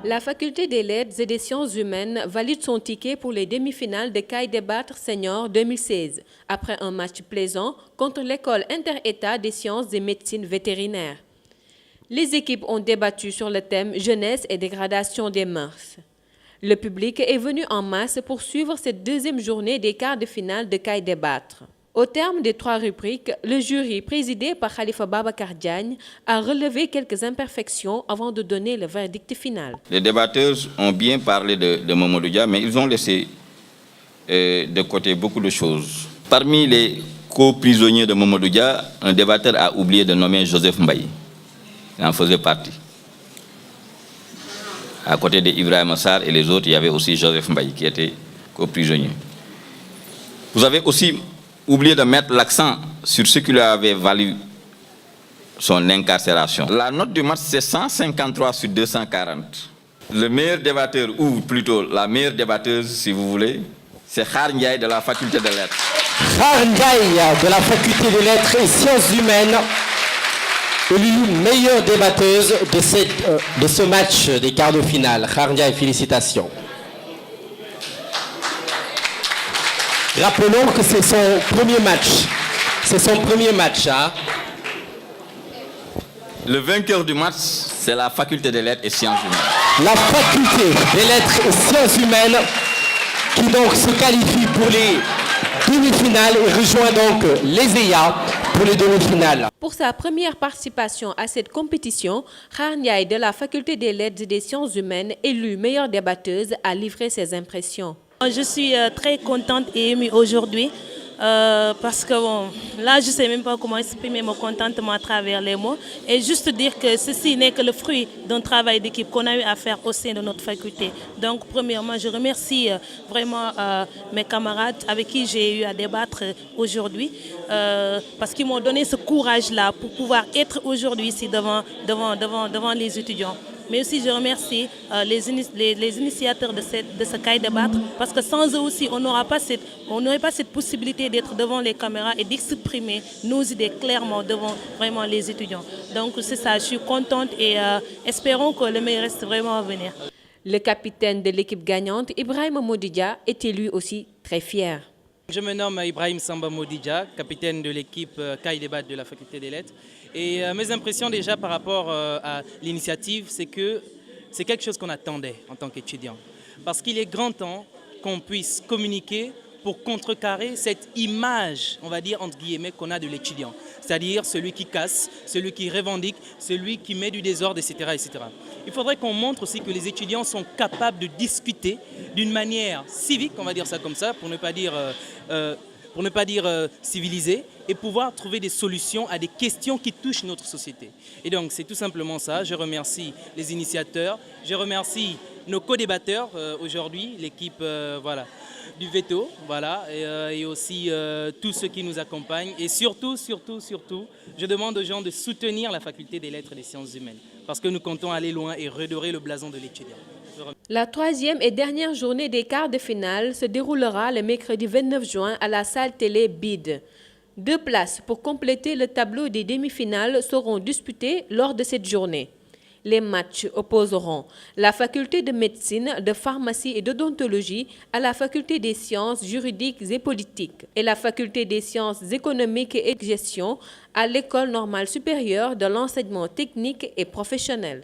La faculté des lettres et des sciences humaines valide son ticket pour les demi-finales de CAI Débattre Senior 2016, après un match plaisant contre l'école inter-État des sciences et médecine vétérinaire. Les équipes ont débattu sur le thème jeunesse et dégradation des mœurs. Le public est venu en masse pour suivre cette deuxième journée des quarts de finale de CAI Débattre. Au terme des 3 rubriques, le jury, présidé par Khalifa Babacar Diagne, a relevé quelques imperfections avant de donner le verdict final. Les débatteurs ont bien parlé de Mamadou Dia, mais ils ont laissé de côté beaucoup de choses. Parmi les co-prisonniers de Mamadou Dia, un débatteur a oublié de nommer Joseph Mbaye. Il en faisait partie. À côté d'Ibrahim Assar et les autres, il y avait aussi Joseph Mbaye qui était co-prisonnier. Vous avez aussi oublié de mettre l'accent sur ce qui lui avait valu son incarcération. La note du match, c'est 153 sur 240. Le meilleur débatteur, ou plutôt la meilleure débatteuse, si vous voulez, c'est Khar Ndiaye de la faculté des lettres. Khar Ndiaye de la faculté des lettres et sciences humaines, élue meilleure débatteuse de ce match des quarts de finale. Khar Ndiaye, félicitations. Rappelons que c'est son premier match. C'est son premier match. Hein? Le vainqueur du match, c'est la faculté des lettres et sciences humaines. La faculté des lettres et sciences humaines qui donc se qualifie pour les demi-finales et rejoint donc les EYA pour les demi-finales. Pour sa première participation à cette compétition, Khar Ndiaye de la faculté des lettres et des sciences humaines, élue meilleure débatteuse, a livré ses impressions. Je suis très contente et émue aujourd'hui parce que bon, là je ne sais même pas comment exprimer mon contentement à travers les mots et juste dire que ceci n'est que le fruit d'un travail d'équipe qu'on a eu à faire au sein de notre faculté. Donc premièrement, je remercie vraiment mes camarades avec qui j'ai eu à débattre aujourd'hui parce qu'ils m'ont donné ce courage-là pour pouvoir être aujourd'hui ici devant les étudiants. Mais aussi je remercie les initiateurs de ce CAI Débattre parce que sans eux aussi on n'aurait pas cette possibilité d'être devant les caméras et d'exprimer nos idées clairement devant vraiment les étudiants. Donc c'est ça, je suis contente et espérons que le meilleur reste vraiment à venir. Le capitaine de l'équipe gagnante, Ibrahim Modidia, était lui aussi très fier. Je me nomme Ibrahim Samba Modidia, capitaine de l'équipe CAI Débattre de la faculté des lettres. Et mes impressions déjà par rapport à l'initiative, c'est que c'est quelque chose qu'on attendait en tant qu'étudiant. Parce qu'il est grand temps qu'on puisse communiquer pour contrecarrer cette image, on va dire entre guillemets, qu'on a de l'étudiant. C'est-à-dire celui qui casse, celui qui revendique, celui qui met du désordre, etc. etc. Il faudrait qu'on montre aussi que les étudiants sont capables de discuter d'une manière civique, on va dire ça comme ça, pour ne pas dire civilisée, et pouvoir trouver des solutions à des questions qui touchent notre société. Et donc c'est tout simplement ça. Je remercie les initiateurs, je remercie nos co-débatteurs aujourd'hui, l'équipe voilà, du Veto, voilà, et aussi tous ceux qui nous accompagnent. Et surtout, je demande aux gens de soutenir la faculté des lettres et des sciences humaines, parce que nous comptons aller loin et redorer le blason de l'étudiant. La 3e et dernière journée des quarts de finale se déroulera le mercredi 29 juin à la salle télé BID. 2 places pour compléter le tableau des demi-finales seront disputées lors de cette journée. Les matchs opposeront la faculté de médecine, de pharmacie et d'odontologie à la faculté des sciences juridiques et politiques et la faculté des sciences économiques et de gestion à l'école normale supérieure de l'enseignement technique et professionnel.